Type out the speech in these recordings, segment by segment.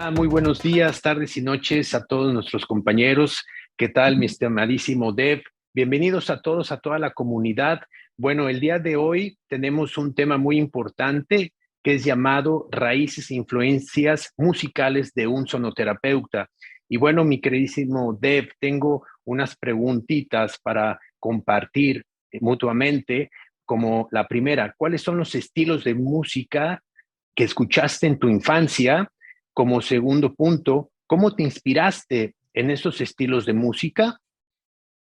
Hola, muy buenos días, tardes y noches a todos nuestros compañeros. ¿Qué tal, mi estimadísimo Dev? Bienvenidos a todos, a toda la comunidad. Bueno, el día de hoy tenemos un tema muy importante que es llamado Raíces e Influencias Musicales de un Sonoterapeuta. Y bueno, mi queridísimo Dev, tengo unas preguntitas para compartir mutuamente, como la primera: ¿cuáles son los estilos de música que escuchaste en tu infancia? Como segundo punto, ¿cómo te inspiraste en esos estilos de música?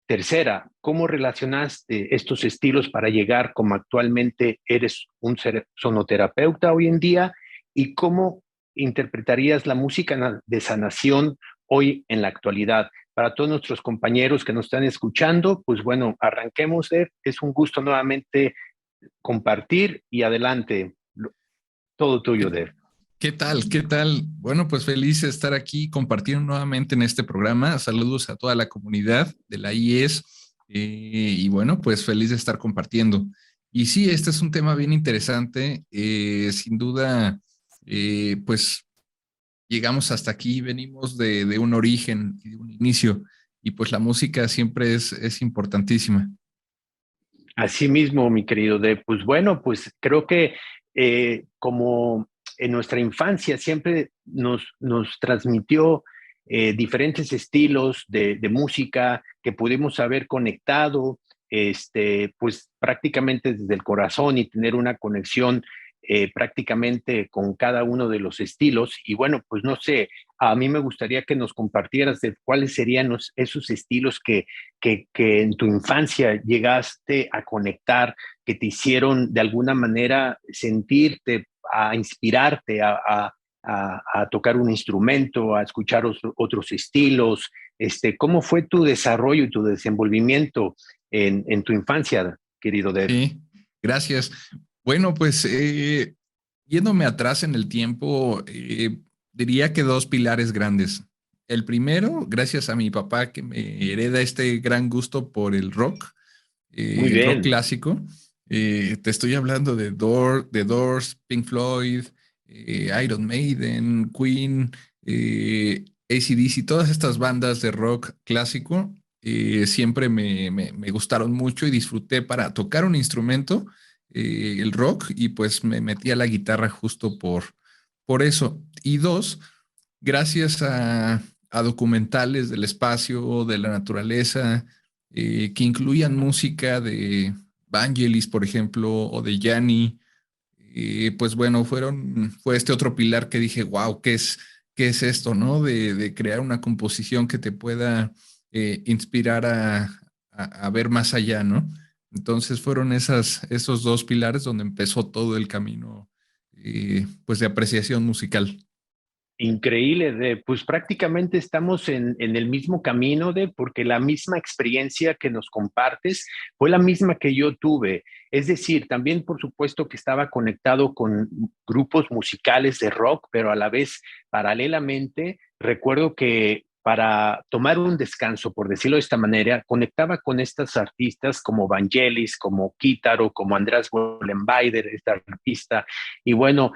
Tercera, ¿cómo relacionaste estos estilos para llegar como actualmente eres un sonoterapeuta hoy en día? ¿Y cómo interpretarías la música de sanación hoy en la actualidad? Para todos nuestros compañeros que nos están escuchando, pues bueno, arranquemos, Ed. Es un gusto nuevamente compartir y adelante. Todo tuyo, ¿Qué, Dev. qué tal? ¿Qué tal? Bueno, pues feliz de estar aquí compartiendo nuevamente en este programa. Saludos a toda la comunidad de la IES y bueno, pues feliz de estar compartiendo. Y sí, este es un tema bien interesante. Sin duda, pues llegamos hasta aquí, venimos de un origen y de un inicio y pues la música siempre es importantísima. Así mismo, mi querido De, pues bueno, pues creo que como en nuestra infancia siempre nos transmitió diferentes estilos de música que pudimos haber conectado, pues prácticamente desde el corazón y tener una conexión prácticamente con cada uno de los estilos. Y bueno, pues no sé, a mí me gustaría que nos compartieras de cuáles serían esos estilos que en tu infancia llegaste a conectar, que te hicieron de alguna manera sentirte, a inspirarte, a tocar un instrumento, a escuchar otros estilos. ¿Cómo fue tu desarrollo y tu desenvolvimiento en tu infancia, querido Dev? Sí, gracias. Bueno, pues yéndome atrás en el tiempo, diría que dos pilares grandes. El primero, gracias a mi papá que me hereda este gran gusto por Muy el rock bien. clásico. Te estoy hablando de The Doors, Pink Floyd, Iron Maiden, Queen, AC/DC, todas estas bandas de rock clásico siempre me gustaron mucho y disfruté para tocar un instrumento, el rock, y pues me metí a la guitarra justo por eso. Y dos, gracias a documentales del espacio, de la naturaleza, que incluían música de Vangelis, por ejemplo, o de Yanni. Pues bueno, fue este otro pilar que dije, wow, qué es esto, ¿no? De crear una composición que te pueda inspirar a ver más allá, ¿no? Entonces fueron esos dos pilares donde empezó todo el camino, pues de apreciación musical. Increíble, pues prácticamente estamos en el mismo camino, porque la misma experiencia que nos compartes fue la misma que yo tuve. Es decir, también por supuesto que estaba conectado con grupos musicales de rock, pero a la vez, paralelamente, recuerdo que para tomar un descanso, por decirlo de esta manera, conectaba con estas artistas como Vangelis, como Kitaro, como András Bollenbeider, esta artista. Y bueno,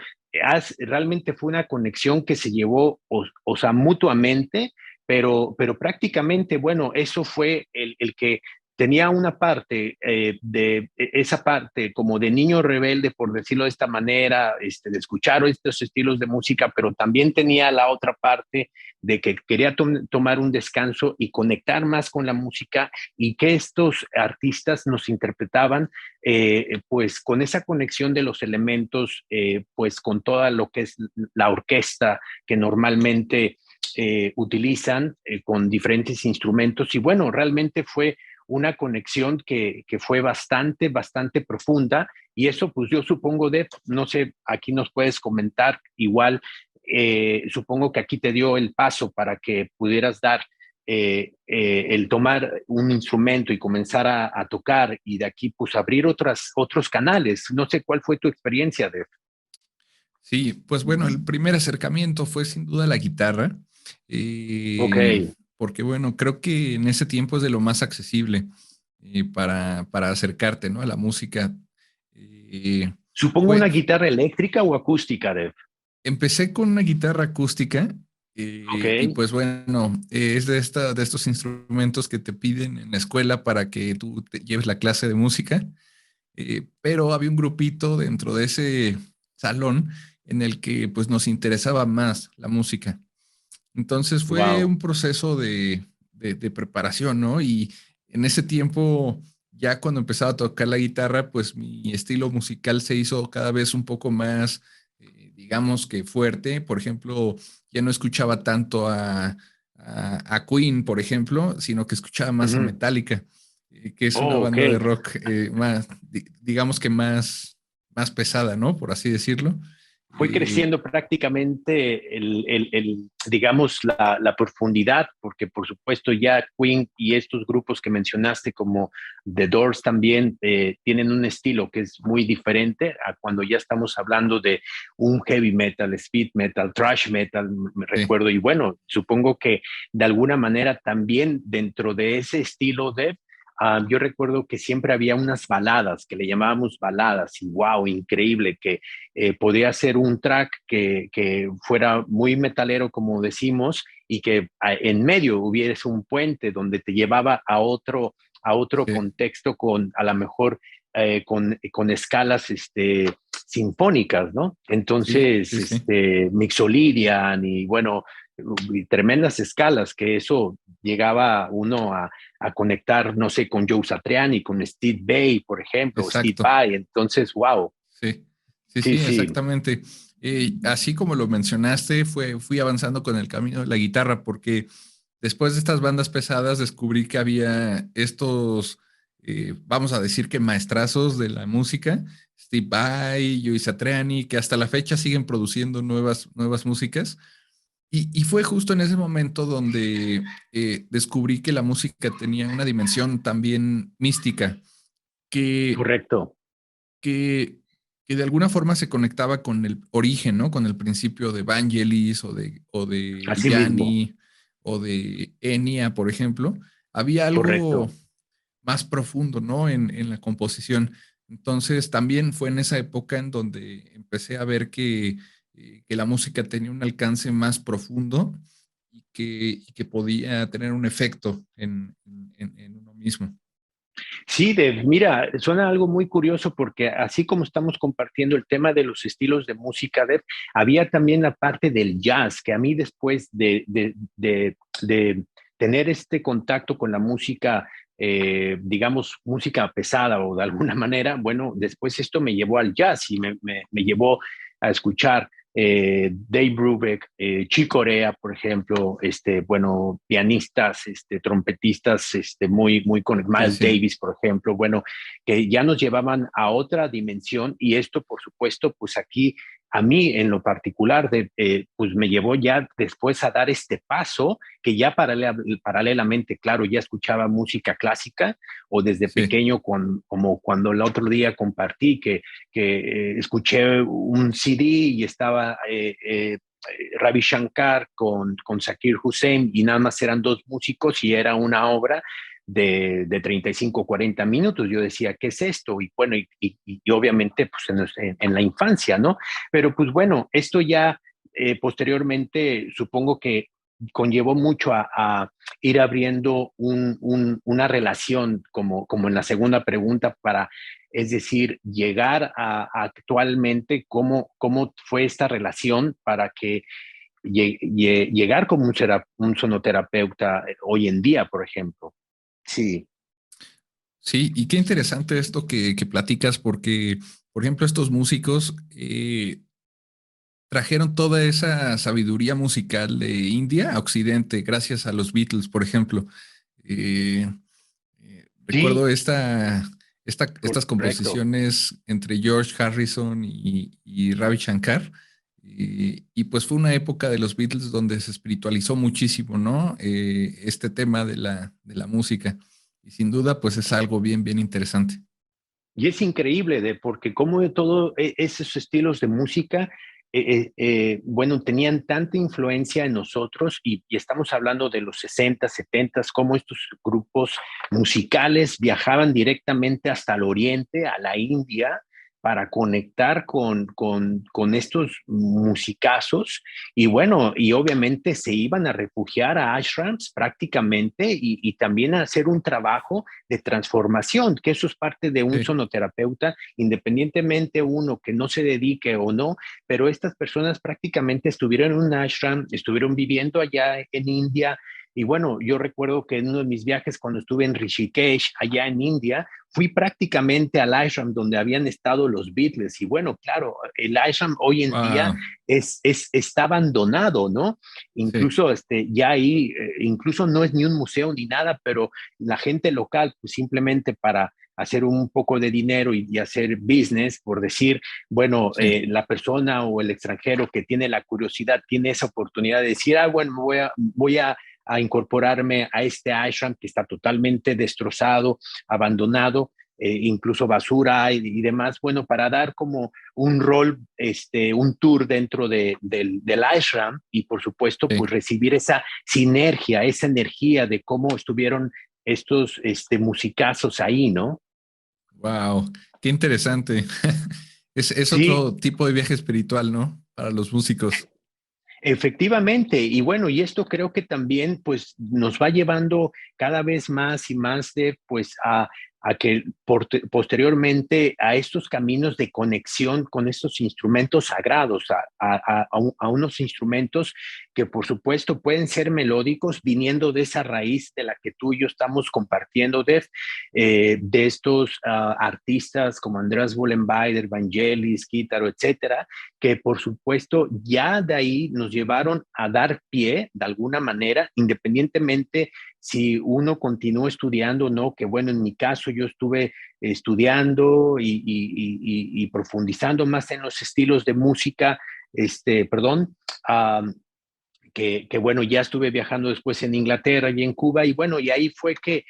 realmente fue una conexión que se llevó, o sea, mutuamente, pero prácticamente, bueno, eso fue el que tenía una parte de esa parte como de niño rebelde, por decirlo de esta manera, de escuchar estos estilos de música, pero también tenía la otra parte de que quería tomar un descanso y conectar más con la música y que estos artistas nos interpretaban pues con esa conexión de los elementos, pues con toda lo que es la orquesta que normalmente utilizan con diferentes instrumentos. Y bueno, realmente fue una conexión que fue bastante profunda. Y eso, pues yo supongo, de, no sé, aquí nos puedes comentar igual, supongo que aquí te dio el paso para que pudieras dar el tomar un instrumento y comenzar a tocar y de aquí pues abrir otros canales. No sé cuál fue tu experiencia de... Sí, pues bueno, el primer acercamiento fue sin duda la guitarra, Ok, porque bueno, creo que en ese tiempo es de lo más accesible para acercarte, ¿no? A la música. Eh, supongo fue, una guitarra eléctrica o acústica, de... Empecé con una guitarra acústica Ok. Y pues bueno, es de estos instrumentos que te piden en la escuela para que tú te lleves la clase de música. Pero había un grupito dentro de ese salón en el que pues nos interesaba más la música. Entonces fue Wow. un proceso de preparación, ¿no? Y en ese tiempo, ya cuando empezaba a tocar la guitarra, pues mi estilo musical se hizo cada vez un poco más, digamos que fuerte. Por ejemplo, ya no escuchaba tanto a Queen, por ejemplo, sino que escuchaba más a Metallica, que es una Oh, ok. banda de rock más, digamos que más pesada, ¿no? Por así decirlo. Fue Eh, creciendo prácticamente digamos, la profundidad, porque por supuesto ya Queen y estos grupos que mencionaste como The Doors también tienen un estilo que es muy diferente a cuando ya estamos hablando de un heavy metal, speed metal, thrash metal, me sí, recuerdo, y bueno, supongo que de alguna manera también dentro de ese estilo de yo recuerdo que siempre había unas baladas que le llamábamos baladas y wow, increíble, que podía ser un track que fuera muy metalero, como decimos, y que en medio hubiese un puente donde te llevaba a otro sí, contexto con a lo mejor con escalas sinfónicas, ¿no? sí, Entonces, sí, sí. Mixolydian y bueno, y tremendas escalas que eso llegaba uno a conectar, no sé, con Joe Satriani, con Steve Vai, por ejemplo, Steve Exacto. Vai. Entonces, wow, Sí, sí, sí, sí, sí. exactamente. Así como lo mencionaste, fui avanzando con el camino de la guitarra, porque después de estas bandas pesadas descubrí que había estos, vamos a decir que maestrazos de la música, Steve Vai, Joe Satriani, que hasta la fecha siguen produciendo nuevas músicas. Y fue justo en ese momento donde descubrí que la música tenía una dimensión también mística, que Correcto. que, que de alguna forma se conectaba con el origen, ¿no? Con el principio de Vangelis o de Así mismo. Yanni o de Enya, por ejemplo. Había algo Correcto. más profundo, ¿no? En la composición. Entonces también fue en esa época en donde empecé a ver que la música tenía un alcance más profundo y que podía tener un efecto en uno mismo. Sí, mira, suena algo muy curioso porque así como estamos compartiendo el tema de los estilos de música, había también la parte del jazz, que a mí después de tener este contacto con la música, digamos, música pesada o de alguna manera, bueno, después esto me llevó al jazz y me llevó a escuchar Dave Brubeck, Chick Corea, por ejemplo, bueno, pianistas, trompetistas, muy con Sí, Miles sí. Davis, por ejemplo, bueno, que ya nos llevaban a otra dimensión y esto, por supuesto, pues aquí a mí en lo particular, pues me llevó ya después a dar este paso que ya paralelamente, claro, ya escuchaba música clásica o desde Sí. pequeño, como cuando el otro día compartí escuché un CD y estaba Ravi Shankar con Zakir Hussain y nada más eran dos músicos y era una obra de 35 40 minutos. Yo decía, ¿qué es esto? Y bueno, y obviamente pues en la infancia, ¿no? Pero pues bueno, esto ya posteriormente supongo que conllevó mucho a ir abriendo una relación, como en la segunda pregunta, para es decir, llegar a actualmente cómo fue esta relación para que llegar como un sonoterapeuta hoy en día, por ejemplo. Sí, Sí, y qué interesante esto que platicas, porque, por ejemplo, estos músicos trajeron toda esa sabiduría musical de India a Occidente, gracias a los Beatles, por ejemplo. Eh, sí, recuerdo estas correcto. composiciones entre George Harrison y Ravi Shankar. Y pues fue una época de los Beatles donde se espiritualizó muchísimo, ¿no? Este tema de la música. Y sin duda, pues es algo bien, bien interesante. Y es increíble porque como de todos esos estilos de música, bueno, tenían tanta influencia en nosotros y estamos hablando de los 60, 70, cómo estos grupos musicales viajaban directamente hasta el oriente, a la India, para conectar con estos musicazos y bueno, y obviamente se iban a refugiar a ashrams prácticamente y también a hacer un trabajo de transformación, que eso es parte de un Sí. sonoterapeuta, independientemente uno que no se dedique o no, pero estas personas prácticamente estuvieron en un ashram, estuvieron viviendo allá en India. Y bueno, yo recuerdo que en uno de mis viajes cuando estuve en Rishikesh, allá en India, fui prácticamente al ashram donde habían estado los Beatles. Y bueno, claro, el ashram hoy en día Wow. está abandonado, ¿no? Sí. Incluso ya ahí, incluso no es ni un museo ni nada, pero la gente local, pues simplemente para hacer un poco de dinero y hacer business, por decir, bueno, Sí. la persona o el extranjero que tiene la curiosidad tiene esa oportunidad de decir, bueno, voy a incorporarme a este ashram que está totalmente destrozado, abandonado, incluso basura y demás, bueno, para dar como un rol, un tour dentro del ashram y por supuesto, Sí. pues recibir esa sinergia, esa energía de cómo estuvieron estos musicazos ahí, ¿no? Wow. Qué interesante. Es Sí, otro tipo de viaje espiritual, ¿no? Para los músicos. efectivamente, y bueno, y esto creo que también pues nos va llevando cada vez más y más de pues a que posteriormente a estos caminos de conexión con estos instrumentos sagrados, a unos instrumentos que por supuesto pueden ser melódicos viniendo de esa raíz de la que tú y yo estamos compartiendo, de estos artistas como András Bollenbeider, Vangelis, Kítharo, etcétera, que por supuesto ya de ahí nos llevaron a dar pie de alguna manera, independientemente si uno continúa estudiando o no, que bueno, en mi caso yo estuve estudiando y profundizando más en los estilos de música, perdón, um, que bueno, ya estuve viajando después en Inglaterra y en Cuba, y bueno, y ahí fue que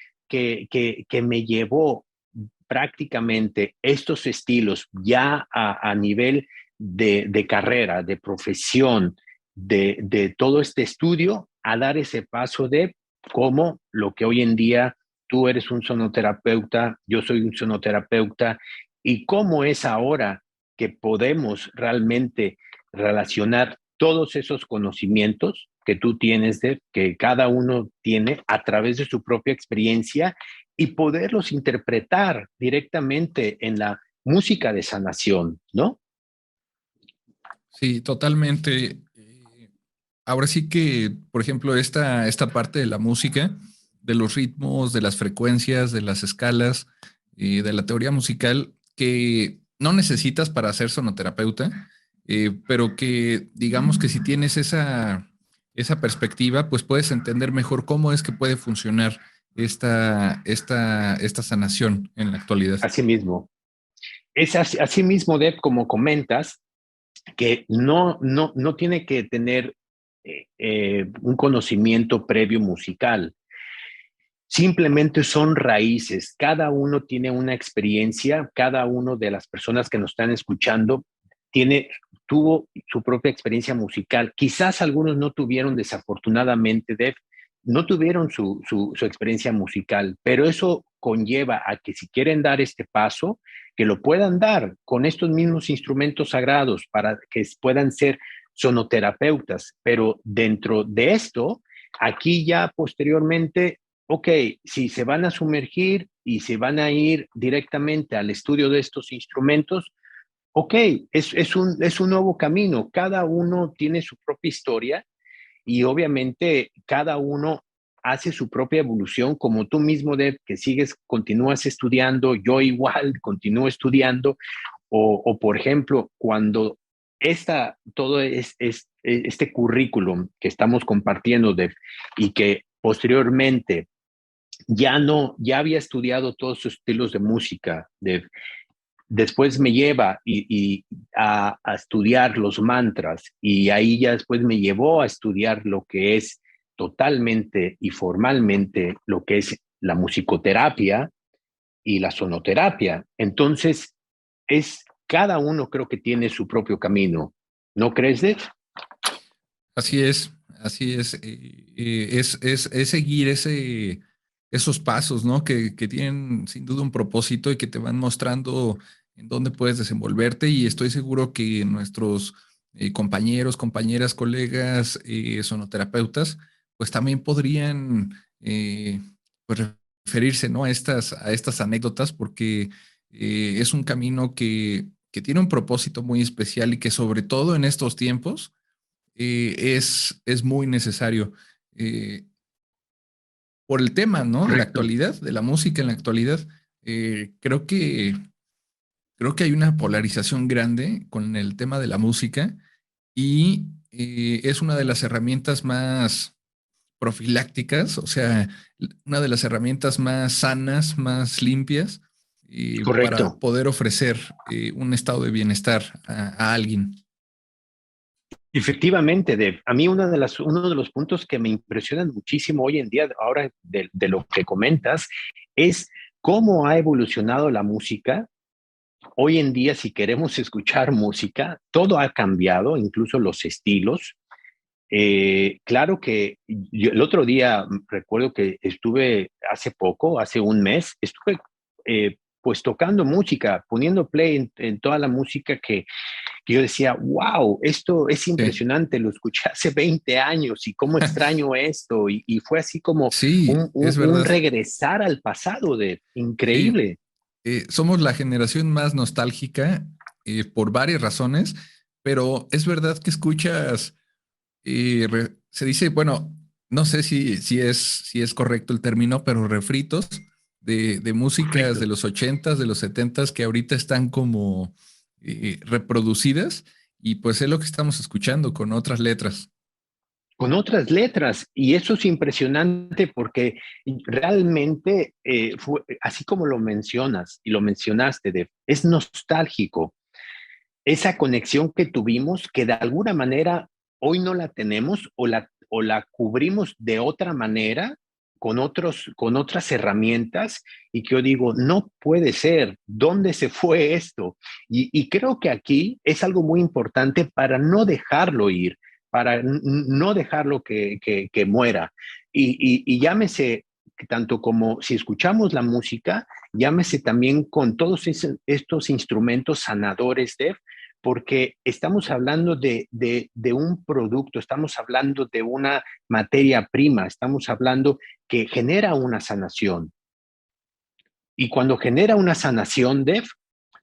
me llevó prácticamente estos estilos ya a nivel de carrera, de profesión, de todo este estudio, a dar ese paso de cómo lo que hoy en día tú eres un sonoterapeuta, yo soy un sonoterapeuta, y cómo es ahora que podemos realmente relacionar todos esos conocimientos que tú tienes, que cada uno tiene a través de su propia experiencia y poderlos interpretar directamente en la música de sanación, ¿no? Sí, totalmente. Ahora sí que, por ejemplo, esta parte de la música, de los ritmos, de las frecuencias, de las escalas, de la teoría musical, que no necesitas para ser sonoterapeuta, pero que digamos que si tienes esa perspectiva, pues puedes entender mejor cómo es que puede funcionar esta sanación en la actualidad. Así mismo. Es así mismo, Deb, como comentas, que no tiene que tener un conocimiento previo musical. Simplemente son raíces. Cada uno tiene una experiencia, cada uno de las personas que nos están escuchando tuvo su propia experiencia musical. Quizás algunos no tuvieron, desafortunadamente, Def, no tuvieron su experiencia musical, pero eso conlleva a que si quieren dar este paso, que lo puedan dar con estos mismos instrumentos sagrados para que puedan ser sonoterapeutas. Pero dentro de esto, aquí ya posteriormente, ok, si se van a sumergir y se van a ir directamente al estudio de estos instrumentos, ok, es un nuevo camino. Cada uno tiene su propia historia y obviamente cada uno hace su propia evolución, como tú mismo, Deb, que sigues, continúas estudiando, yo igual continúo estudiando, o por ejemplo, cuando todo este currículum que estamos compartiendo, Deb, y que posteriormente ya había estudiado todos sus estilos de música. Después me lleva a estudiar los mantras y ahí ya después me llevó a estudiar lo que es totalmente y formalmente lo que es la musicoterapia y la sonoterapia. Entonces, cada uno creo que tiene su propio camino. ¿No crees, Dave? Así es, así es. Es seguir esos pasos, ¿no? Que tienen sin duda un propósito y que te van mostrando en dónde puedes desenvolverte y estoy seguro que nuestros compañeros, compañeras, colegas, sonoterapeutas, pues también podrían pues referirse, ¿no? A estas anécdotas porque es un camino que tiene un propósito muy especial y que sobre todo en estos tiempos es muy necesario. Eh, por el tema, ¿no? De la Correcto. actualidad, de la música en la actualidad, eh, creo que, creo que hay una polarización grande con el tema de la música y es una de las herramientas más profilácticas, o sea, una de las herramientas más sanas, más limpias, para Correcto. poder ofrecer un estado de bienestar a alguien. Efectivamente, a mí uno de los puntos que me impresionan muchísimo hoy en día, ahora de lo que comentas, es cómo ha evolucionado la música. Hoy en día, si queremos escuchar música, todo ha cambiado, incluso los estilos. Claro que yo, el otro día recuerdo que estuve hace poco, hace un mes, estuve pues tocando música, poniendo play en toda la música que yo decía, wow, esto es Sí, impresionante, lo escuché hace 20 años y cómo extraño esto. Y fue así como sí, es un verdad. regresar al pasado de Sí, increíble. somos la generación más nostálgica por varias razones, pero es verdad que escuchas, se dice, bueno, no sé si es correcto el término, pero refritos de músicas de Correcto. los ochentas, de los setentas, que ahorita están como reproducidas y pues es lo que estamos escuchando con otras letras. Con otras letras. Y eso es impresionante porque realmente fue, así como lo mencionas y lo mencionaste, es nostálgico. Esa conexión que tuvimos, que de alguna manera hoy no la tenemos o la cubrimos de otra manera, con otras herramientas, y que yo digo, no puede ser, ¿dónde se fue esto? Y creo que aquí es algo muy importante para no dejarlo ir, para no dejarlo que muera. Y llámese, tanto como si escuchamos la música, llámese también con todos estos instrumentos sanadores de porque estamos hablando de un producto, estamos hablando de una materia prima, estamos hablando que genera una sanación. Y cuando genera una sanación, Def,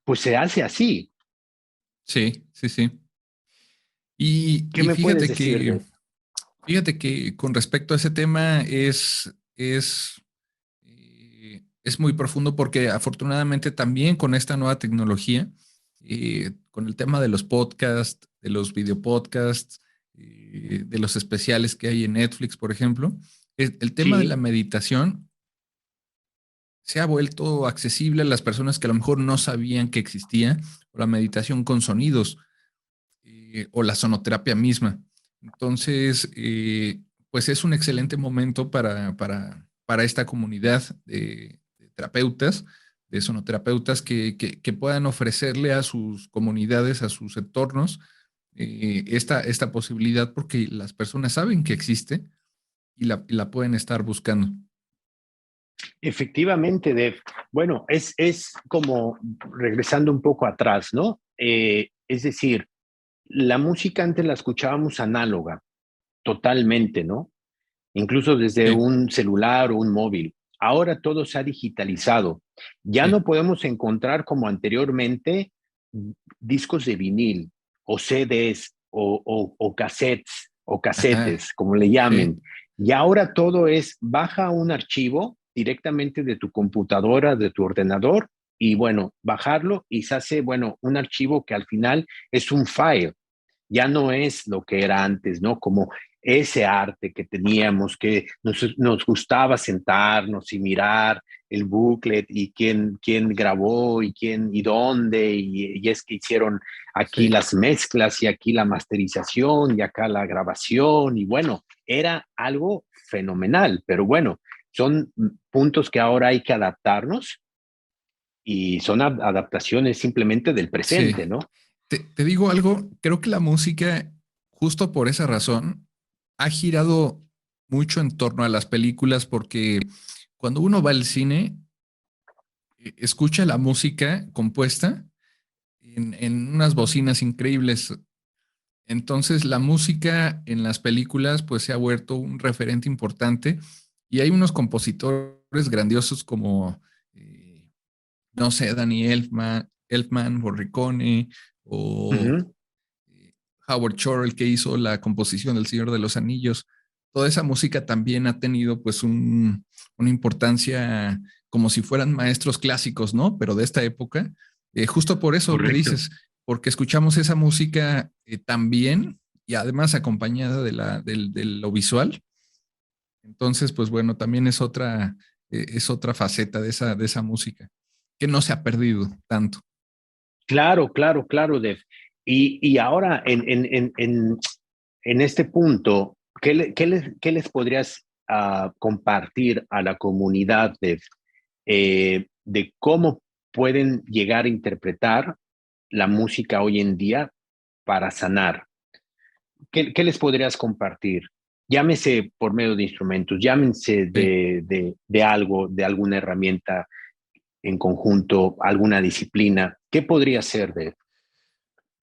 pues se hace así. Sí, sí, sí. ¿Qué Y me puedes decir, Def? fíjate que con respecto a ese tema es muy profundo porque afortunadamente también con esta nueva tecnología, con el tema de los podcasts, de los videopodcasts, de los especiales que hay en Netflix, por ejemplo, el tema de la Sí, meditación se ha vuelto accesible a las personas que a lo mejor no sabían que existía, o la meditación con sonidos, o la sonoterapia misma. Entonces, pues es un excelente momento para esta comunidad de terapeutas, de sonoterapeutas que puedan ofrecerle a sus comunidades, a sus entornos, esta posibilidad porque las personas saben que existe y la pueden estar buscando. efectivamente, Def. Bueno, es como regresando un poco atrás, ¿no? Es decir, la música antes la escuchábamos análoga, totalmente, ¿no? Incluso desde Sí, un celular o un móvil. Ahora todo se ha digitalizado. Ya sí. no podemos encontrar como anteriormente discos de vinil o CDs o cassettes o Ajá, casetes, como le sí, llamen. Y ahora todo es baja un archivo directamente de tu computadora, de tu ordenador, y bueno, bajarlo y se hace, bueno, un archivo que al final es un file, ya no es lo que era antes, ¿no? Como ese arte que teníamos, que nos gustaba sentarnos y mirar el booklet y quién grabó y quién y dónde, y es que hicieron aquí sí. las mezclas y aquí la masterización y acá la grabación, y bueno, era algo fenomenal, pero bueno, son puntos que ahora hay que adaptarnos y son adaptaciones simplemente del Sí. presente, ¿no? Te digo algo, creo que la música, justo por esa razón, ha girado mucho en torno a las películas porque cuando uno va al cine, escucha la música compuesta en unas bocinas increíbles. Entonces, la música en las películas pues se ha vuelto un referente importante y hay unos compositores grandiosos como, no sé, Danny Elfman, Morricone o Ujú. Howard Shore, el que hizo la composición del Señor de los Anillos. Toda esa música también ha tenido pues una importancia como si fueran maestros clásicos, ¿no? Pero de esta época. Justo por eso que Correcto. dices, porque escuchamos esa música también y además acompañada de lo visual. Entonces, pues bueno, también es otra faceta de esa música que no se ha perdido tanto. Claro, claro, claro, Dev. Y ahora, en este punto, qué les podrías compartir a la comunidad, Dev, de cómo pueden llegar a interpretar la música hoy en día para sanar? ¿Qué les podrías compartir? Llámese por medio de instrumentos, llámense Sí. de algo, de alguna herramienta en conjunto, alguna disciplina. ¿Qué podría ser de?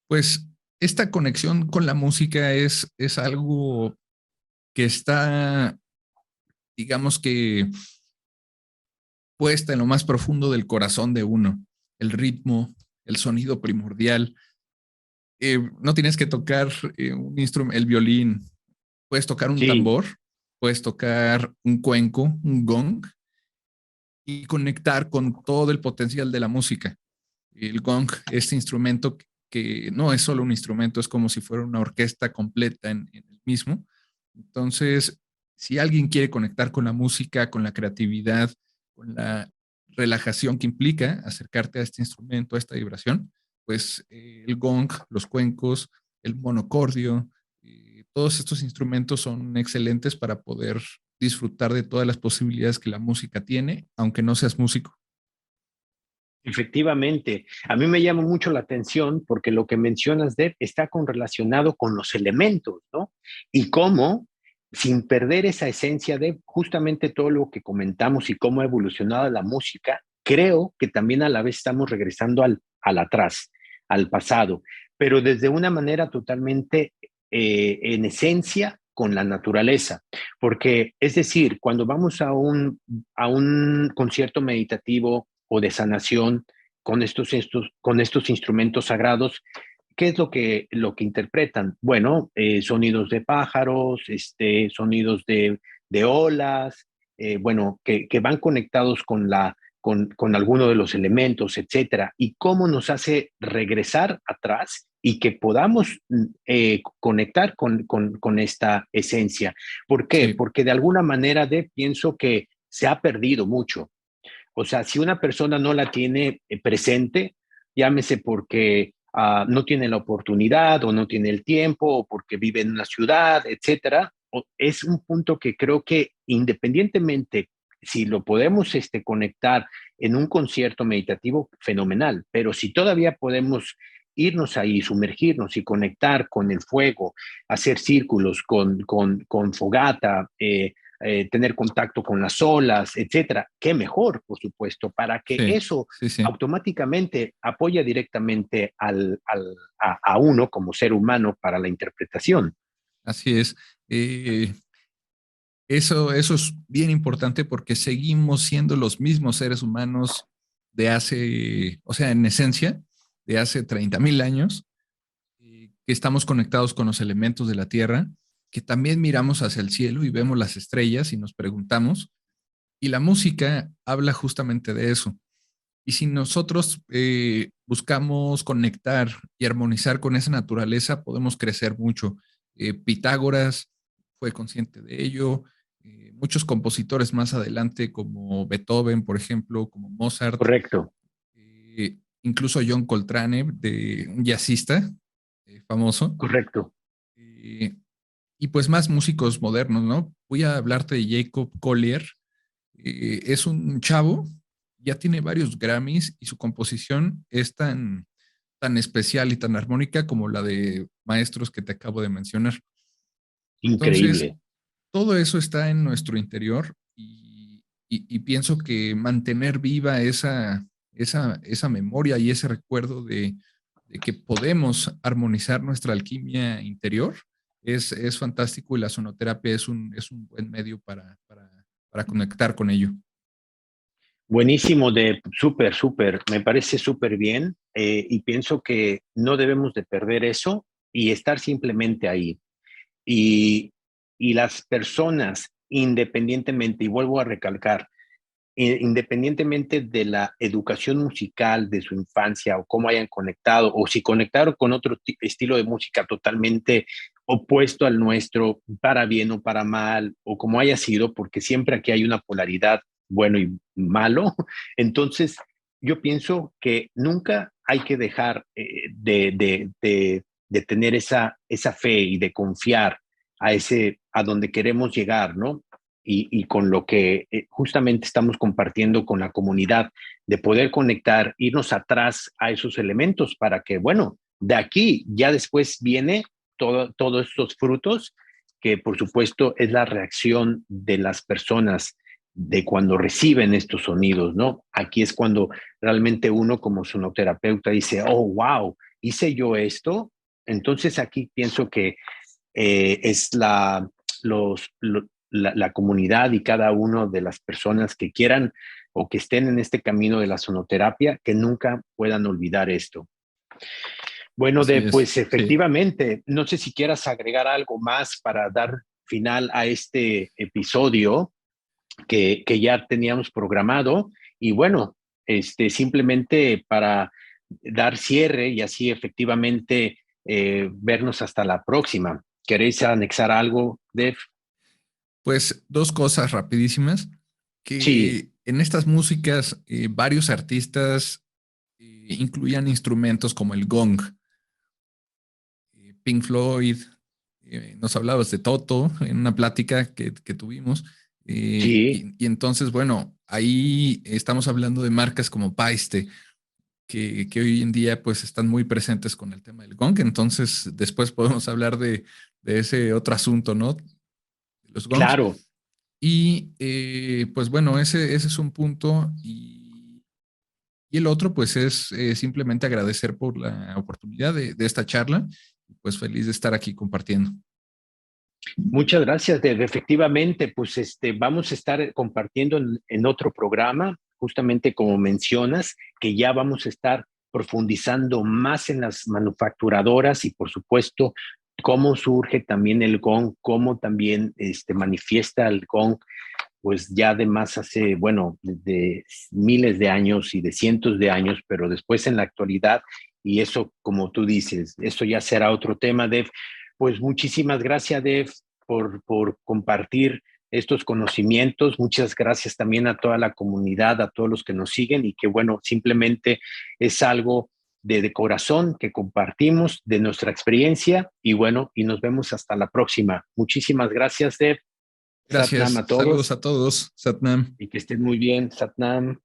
Pues esta conexión con la música es algo que está, digamos que, puesta en lo más profundo del corazón de uno. El ritmo, el sonido primordial. No tienes que tocar un instrumento, el violín, puedes tocar un Sí, tambor, puedes tocar un cuenco, un gong y conectar con todo el potencial de la música. El gong, este instrumento que no es solo un instrumento, es como si fuera una orquesta completa en el mismo. Entonces, si alguien quiere conectar con la música, con la creatividad, con la relajación que implica acercarte a este instrumento, a esta vibración, pues el gong, los cuencos, el monocordio, todos estos instrumentos son excelentes para poder disfrutar de todas las posibilidades que la música tiene, aunque no seas músico. efectivamente. A mí me llama mucho la atención porque lo que mencionas, Deb, está con relacionado con los elementos, ¿no? Y cómo, sin perder esa esencia de justamente todo lo que comentamos y cómo ha evolucionado la música, creo que también a la vez estamos regresando al atrás, al pasado, pero desde una manera totalmente en esencia con la naturaleza. Porque, es decir, cuando vamos a un concierto meditativo o de sanación con estos instrumentos sagrados, ¿qué es lo que interpretan? Bueno, sonidos de pájaros, sonidos de olas, bueno, que van conectados con alguno de los elementos, etcétera, y cómo nos hace regresar atrás y que podamos conectar con esta esencia. ¿Por qué? Sí, Porque de alguna manera pienso que se ha perdido mucho. O sea, si una persona no la tiene presente, llámese porque no tiene la oportunidad o no tiene el tiempo o porque vive en una ciudad, etcétera, es un punto que creo que independientemente si lo podemos conectar en un concierto meditativo, fenomenal, pero si todavía podemos irnos ahí, sumergirnos y conectar con el fuego, hacer círculos con fogata, tener contacto con las olas, etcétera. Qué mejor, por supuesto, para que sí, eso sí, sí. automáticamente apoya directamente a uno como ser humano para la interpretación. Así es. Eh, eso es bien importante porque seguimos siendo los mismos seres humanos de hace, o sea, en esencia, de hace 30,000 años, que estamos conectados con los elementos de la Tierra, que también miramos hacia el cielo y vemos las estrellas y nos preguntamos, y la música habla justamente de eso. Y si nosotros buscamos conectar y armonizar con esa naturaleza, podemos crecer mucho. Pitágoras fue consciente de ello. Muchos compositores más adelante, como Beethoven, por ejemplo, como Mozart, Correcto, incluso John Coltrane, de un jazzista famoso. correcto. Eh, y pues más músicos modernos, ¿no? Voy a hablarte de Jacob Collier. Es un chavo, ya tiene varios Grammys y su composición es tan especial y tan armónica como la de maestros que te acabo de mencionar. Entonces, Increíble. todo eso está en nuestro interior y pienso que mantener viva esa memoria y ese recuerdo de que podemos armonizar nuestra alquimia interior, es fantástico y la sonoterapia es un buen medio para conectar con ello. Buenísimo, de súper, súper, me parece súper bien y pienso que no debemos de perder eso y estar simplemente ahí. Y, y las personas, independientemente, y vuelvo a recalcar, independientemente de la educación musical de su infancia o cómo hayan conectado, o si conectaron con otro estilo de música totalmente opuesto al nuestro, para bien o para mal, o como haya sido, porque siempre aquí hay una polaridad, bueno y malo. Entonces, yo pienso que nunca hay que dejar de tener esa fe y de confiar a donde queremos llegar, ¿no? Y con lo que justamente estamos compartiendo con la comunidad, de poder conectar, irnos atrás a esos elementos para que, bueno, de aquí ya después viene todos estos frutos, que por supuesto es la reacción de las personas de cuando reciben estos sonidos, ¿no? Aquí es cuando realmente uno como sonoterapeuta dice, oh, wow, hice yo esto. Entonces aquí pienso que es la comunidad y cada una de las personas que quieran o que estén en este camino de la sonoterapia, que nunca puedan olvidar esto. Bueno, Así es, pues sí. efectivamente, no sé si quieras agregar algo más para dar final a este episodio que ya teníamos programado y bueno, simplemente para dar cierre y así efectivamente vernos hasta la próxima. ¿Queréis anexar algo, Dev? Pues dos cosas rapidísimas, Sí, que en estas músicas varios artistas incluían instrumentos como el gong. Pink Floyd, nos hablabas de Toto en una plática que tuvimos. sí, Y entonces, bueno, ahí estamos hablando de marcas como Paiste, que hoy en día pues están muy presentes con el tema del gong. Entonces, después podemos hablar de ese otro asunto, ¿no? De los gongs. claro. Y pues bueno, ese es un punto. Y el otro pues es simplemente agradecer por la oportunidad de esta charla. Pues feliz de estar aquí compartiendo. Muchas gracias, Dev. Efectivamente, pues vamos a estar compartiendo en otro programa, justamente como mencionas, que ya vamos a estar profundizando más en las manufacturadoras y por supuesto cómo surge también el gong, cómo también manifiesta el gong, pues ya de más hace, bueno, de miles de años y de cientos de años, pero después en la actualidad, y eso, como tú dices, eso ya será otro tema, Dev. Pues muchísimas gracias, Dev, por compartir estos conocimientos. Muchas gracias también a toda la comunidad, a todos los que nos siguen y que, bueno, simplemente es algo de corazón que compartimos de nuestra experiencia y bueno, y nos vemos hasta la próxima. Muchísimas gracias, Dev. Satnam Gracias. a Saludos todos a todos. Satnam. y que estén muy bien. Satnam.